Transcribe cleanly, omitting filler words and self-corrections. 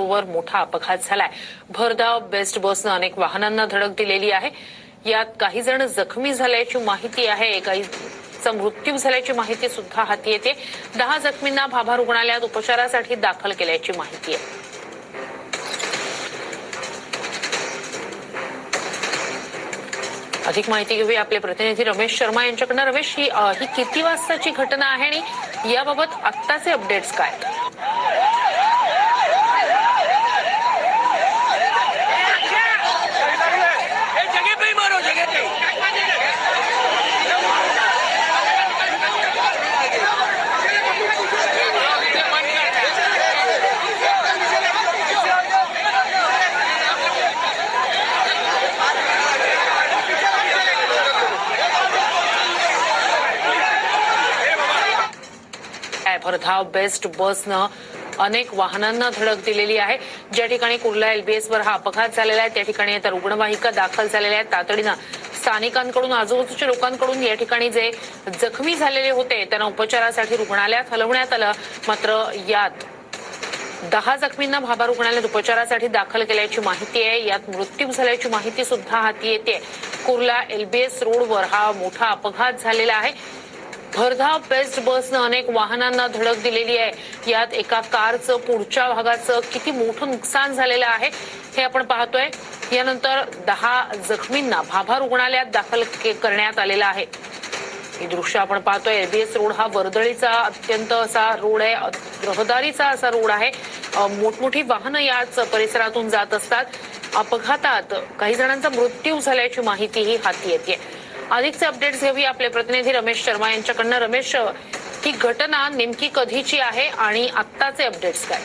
रोडवर मोठा अपघात झालाय। भरधाव बेस्ट बसनं अनेक वाहनांना धडक दिलेली आहे। यात काही जण जखमी झाल्याची माहिती आहे, काहींचा मृत्यू झाल्याची माहिती सुद्धा हाती येते। 10 जखमींना भाभा रुग्णालयात उपचारासाठी दाखल केल्याची माहिती आहे। अधिक माहिती घेऊया आपले प्रतिनिधी रमेश शर्मा यांच्याकडनं। रमेश, ही किती वाजताची घटना आहे आणि याबाबत आत्ताचे अपडेट्स काय? भरधाव बेस्ट बसनं अनेक वाहनांना धडक दिलेली आहे। ज्या ठिकाणी कुर्ला LBS वर हा अपघात झालेला आहे त्या ठिकाणी आता रुग्णवाहिका दाखल झालेल्या आहेत। तातडीनं स्थानिकांकडून, आजूबाजूच्या लोकांकडून या ठिकाणी जे जखमी झालेले होते त्यांना उपचारासाठी रुग्णालयात हलवण्यात आलं। मात्र यात 10 जखमींना भाभा रुग्णालयात उपचारासाठी दाखल केल्याची माहिती आहे। यात मृत्यू झाल्याची माहिती सुद्धा हाती येते। कुर्ला LBS रोडवर हा मोठा अपघात झालेला आहे। भरधाव बेस्ट बसनं अनेक वाहनांना धडक दिलेली आहे। यात एका कारचं पुढच्या भागाचं किती मोठं नुकसान झालेलं आहे हे आपण पाहतोय। यानंतर 10 जखमींना भाभा रुग्णालयात दाखल करण्यात आलेलं आहे। हे दृश्य आपण पाहतोय। LBS रोड हा वर्दळीचा अत्यंत असा रोड आहे, रहदारीचा असा रोड आहे। मोठमोठी वाहनं याच परिसरातून जात असतात। अपघातात काही जणांचा मृत्यू झाल्याची माहितीही हाती येते। अधिकचे अपडेट्स घेऊया आपले प्रतिनिधी रमेश शर्मा यांच्याकडनं। रमेश, ही घटना नेमकी कधीची आहे आणि आत्ताचे अपडेट्स काय?